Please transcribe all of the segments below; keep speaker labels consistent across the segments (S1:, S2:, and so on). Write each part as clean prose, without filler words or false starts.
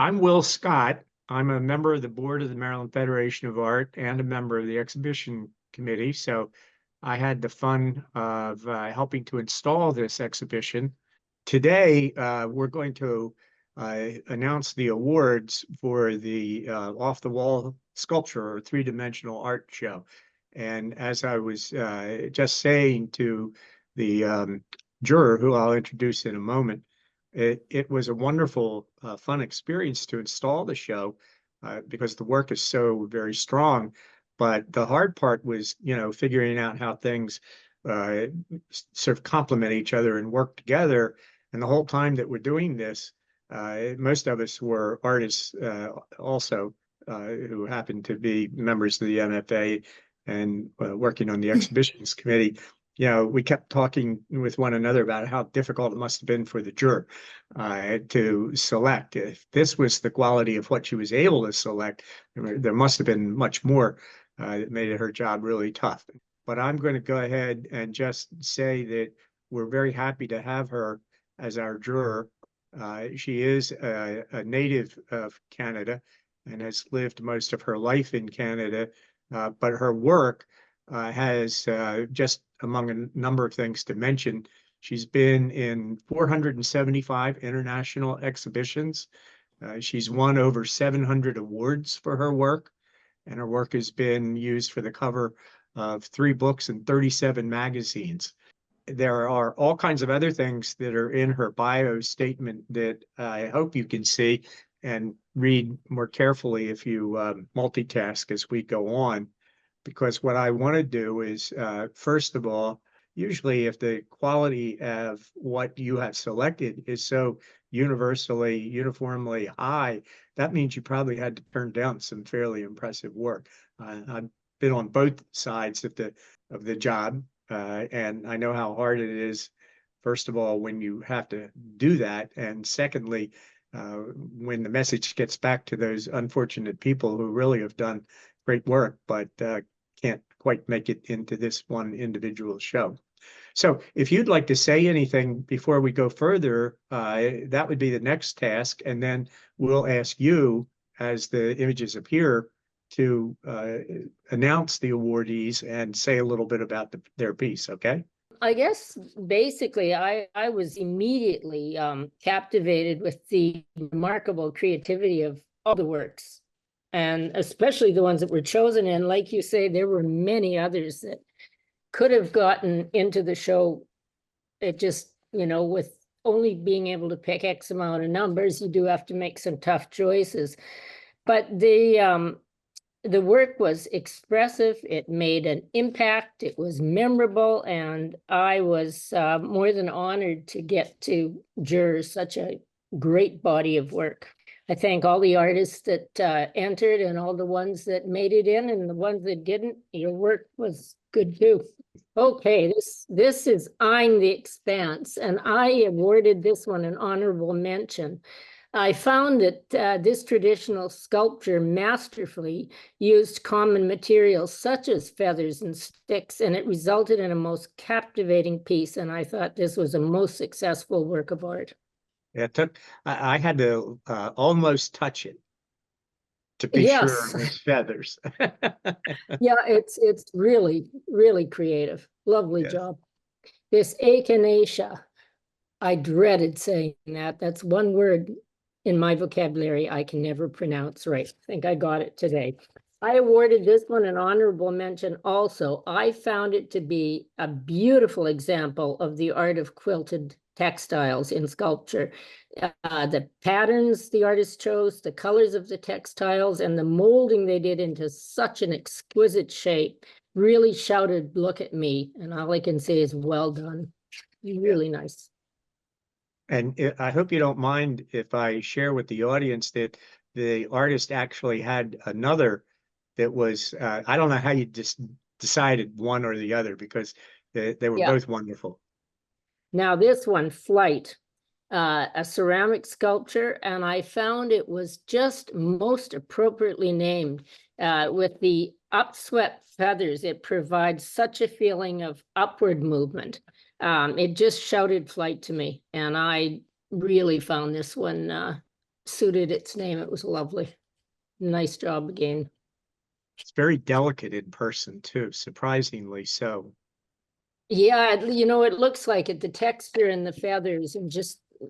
S1: I'm Will Scott. I'm a member of the board of the Maryland Federation of Art and a member of the exhibition committee. So I had the fun of helping to install this exhibition. Today, we're going to announce the awards for the off-the-wall sculpture or three-dimensional art show. And as I was just saying to the juror, who I'll introduce in a moment, it was a wonderful, fun experience to install the show because the work is so very strong. But the hard part was, figuring out how things uh, sort of complement each other and work together. And the whole time that we're doing this, most of us were artists also who happened to be members of the MFA and working on the exhibitions committee. We kept talking with one another about how difficult it must have been for the juror to select. If this was the quality of what she was able to select, there must have been much more that made her job really tough. But I'm going to go ahead and just say that we're very happy to have her as our juror. She is a native of Canada and has lived most of her life in Canada, but her work has just among a number of things to mention. She's been in 475 international exhibitions. She's won over 700 awards for her work, and her work has been used for the cover of 3 books and 37 magazines. There are all kinds of other things that are in her bio statement that I hope you can see and read more carefully if you multitask as we go on. Because what I want to do is, first of all, usually if the quality of what you have selected is so uniformly high, that means you probably had to turn down some fairly impressive work. I've been on both sides of the job, and I know how hard it is, first of all, when you have to do that, and secondly, when the message gets back to those unfortunate people who really have done great work, but can't quite make it into this one individual show. So if you'd like to say anything before we go further, that would be the next task. And then we'll ask you, as the images appear, to announce the awardees and say a little bit about their piece, okay?
S2: I guess basically I was immediately captivated with the remarkable creativity of all the works, and especially the ones that were chosen. And like you say, there were many others that could have gotten into the show. It just, with only being able to pick X amount of numbers, you do have to make some tough choices. But the work was expressive, it made an impact, it was memorable, and I was more than honored to get to juror such a great body of work. I thank all the artists that entered and all the ones that made it in, and the ones that didn't. Your work was good too. Okay, this is Eyeing the Expanse, and I awarded this one an honorable mention. I found that this traditional sculpture masterfully used common materials such as feathers and sticks, and it resulted in a most captivating piece. And I thought this was a most successful work of art.
S1: It took, I had to almost touch it to be sure it was feathers.
S2: Yeah, it's really, really creative. Lovely job. This echinacea, I dreaded saying that. That's one word in my vocabulary I can never pronounce right. I think I got it today. I awarded this one an honorable mention also. I found it to be a beautiful example of the art of quilted textiles in sculpture. The patterns the artist chose, the colors of the textiles, and the molding they did into such an exquisite shape really shouted, "Look at me." And all I can say is, well done. Really nice.
S1: And I hope you don't mind if I share with the audience that the artist actually had another that was, I don't know how you just decided one or the other, because they were both wonderful.
S2: Now this one, Flight, a ceramic sculpture, and I found it was just most appropriately named. With the upswept feathers, it provides such a feeling of upward movement. It just shouted flight to me, and I really found this one suited its name. It was lovely. Nice job again.
S1: It's very delicate in person too, surprisingly so.
S2: Yeah, it looks like it, the texture and the feathers and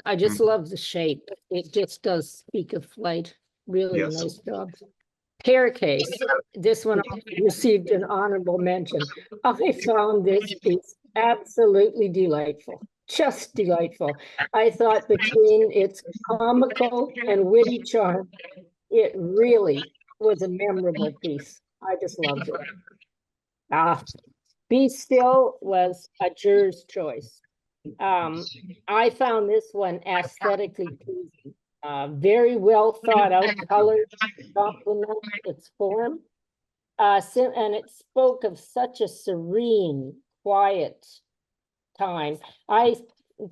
S2: I just
S1: Mhm.
S2: love the shape. It just does speak of flight. Really
S1: Yes.
S2: nice job. Pear case. This one received an honorable mention. I found this piece absolutely delightful, just delightful. I thought between its comical and witty charm, it really was a memorable piece. I just loved it. Ah, Be Still was a juror's choice. I found this one aesthetically pleasing. Very well thought out colors complement its form. And it spoke of such a serene, quiet time. I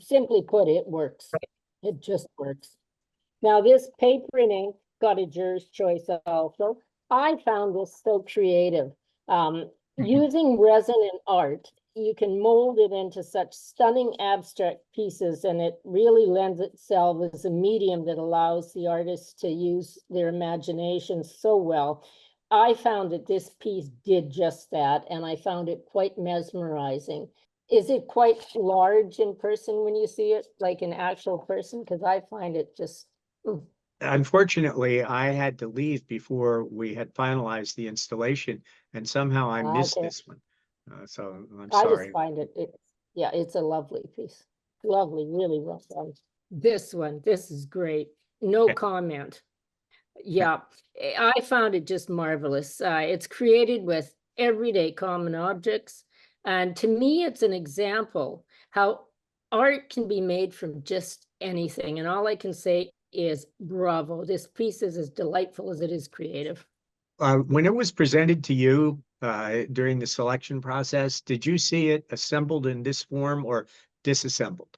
S2: simply put, it works. It just works. Now, this paper and ink got a juror's choice also. I found this so creative. Using resin and art, you can mold it into such stunning abstract pieces, and it really lends itself as a medium that allows the artist to use their imagination so well. I found that this piece did just that, and I found it quite mesmerizing. Is it quite large in person when you see it, like an actual person? Because I find it just,
S1: Unfortunately, I had to leave before we had finalized the installation, and somehow I missed
S2: okay.
S1: this one. So I'm
S2: I just
S1: sorry.
S2: find yeah, it's a lovely piece. Lovely, really well done. This is great. No
S1: Eh,
S2: comment.
S1: eh,
S2: Yeah, I found it just marvelous. It's created with everyday common objects. And to me, it's an example how art can be made from just anything. And all I can say is bravo. This piece is as delightful as it is creative.
S1: When it was presented to you during the selection process, did you see it assembled in this form or disassembled?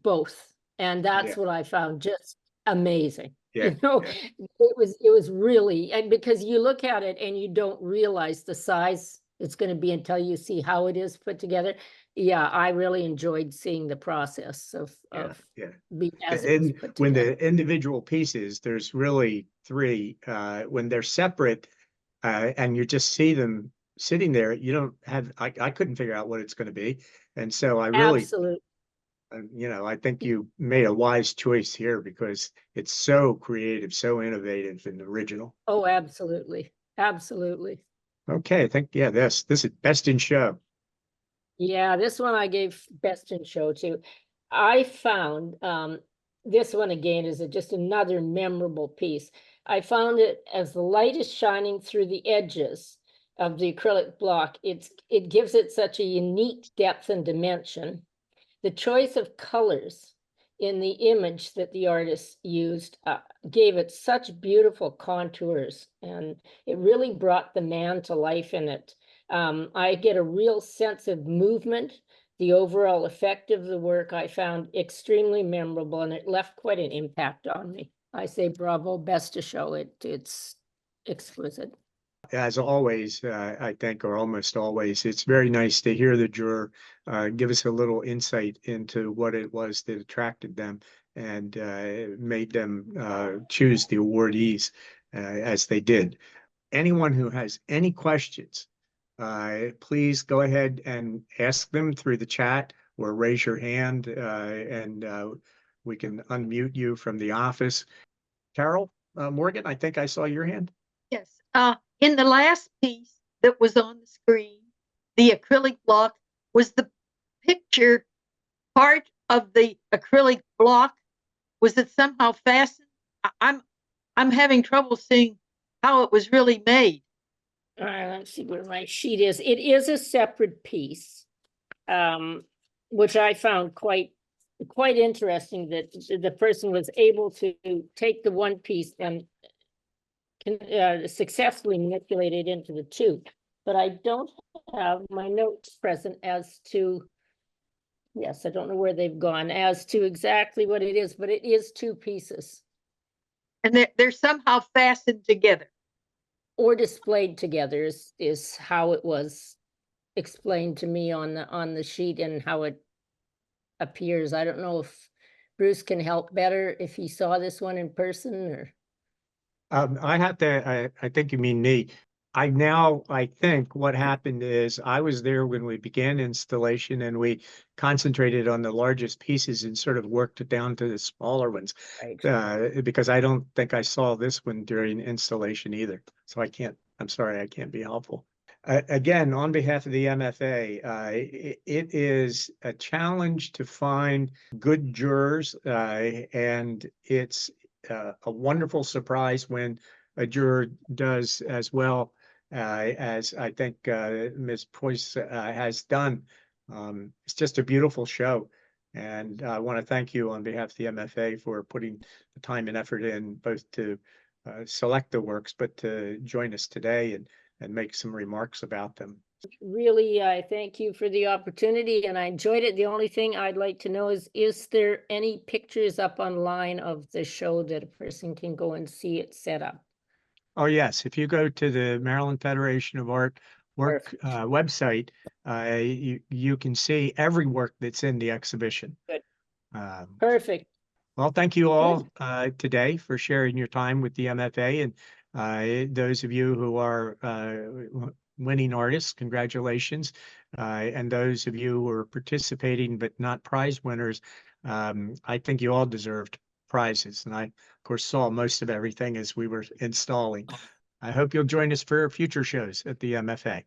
S2: Both, and
S1: Yeah,
S2: that's what I found just amazing.
S1: yeah, yeah,
S2: It was really, and because you look at it and you don't realize the size it's going to be until you see how it is put together. Yeah, I really enjoyed seeing the process of
S1: yeah, yeah.
S2: as it was
S1: And
S2: put
S1: when
S2: together.
S1: the individual pieces, there's really three. When they're separate, and you just see them sitting there, you don't have. I couldn't figure out what it's going to be, and so I really,
S2: Absolutely.
S1: I think you made a wise choice here because it's so creative, so innovative and original.
S2: Oh, absolutely. Absolutely.
S1: Okay, I think yeah, this is best in show.
S2: Yeah, this one I gave best in show to. I found this one again is just another memorable piece. I found it as the light is shining through the edges of the acrylic block. It gives it such a unique depth and dimension. The choice of colors in the image that the artist used gave it such beautiful contours, and it really brought the man to life in it. I get a real sense of movement. The overall effect of the work I found extremely memorable, and it left quite an impact on me. I say bravo, best to show it. It's exquisite.
S1: As always, I think, or almost always, it's very nice to hear the juror give us a little insight into what it was that attracted them and made them choose the awardees as they did. Anyone who has any questions, please go ahead and ask them through the chat or raise your hand and we can unmute you from the office. Carol, Morgan, I think I saw your hand.
S3: Yes. In the last piece that was on the screen, the acrylic block, was the picture part of the acrylic block? Was it somehow fastened? I'm having trouble seeing how it was really made.
S2: All right, let's see where my sheet is. It is a separate piece, which I found quite interesting that the person was able to take the one piece and successfully manipulate it into the two. But I don't have my notes present as to, yes, I don't know where they've gone, as to exactly what it is, but it is two pieces.
S3: And they're somehow fastened together.
S2: Or displayed together is how it was explained to me on the sheet and how it appears. I don't know if Bruce can help better if he saw this one in person, or?
S1: I have to, I think you mean me. I think what happened is I was there when we began installation and we concentrated on the largest pieces and sort of worked it down to the smaller ones.
S2: Right.
S1: Because I don't think I saw this one during installation either. So I'm sorry, I can't be helpful. Again, on behalf of the MFA, it is a challenge to find good jurors, and it's a wonderful surprise when a juror does as well as I think Ms. Poyce has done. It's just a beautiful show. And I want to thank you on behalf of the MFA for putting the time and effort in both to select the works, but to join us today and make some remarks about them.
S2: Really, I thank you for the opportunity and I enjoyed it. The only thing I'd like to know is there any pictures up online of the show that a person can go and see it set up?
S1: Oh, yes. If you go to the Maryland Federation of Art work website, you can see every work that's in the exhibition.
S2: Good.
S1: Um,
S2: Perfect.
S1: Well, thank you all today for sharing your time with the MFA, and those of you who are winning artists, congratulations. And those of you who are participating but not prize winners, I think you all deserved prizes. And I, of course, saw most of everything as we were installing. I hope you'll join us for future shows at the MFA.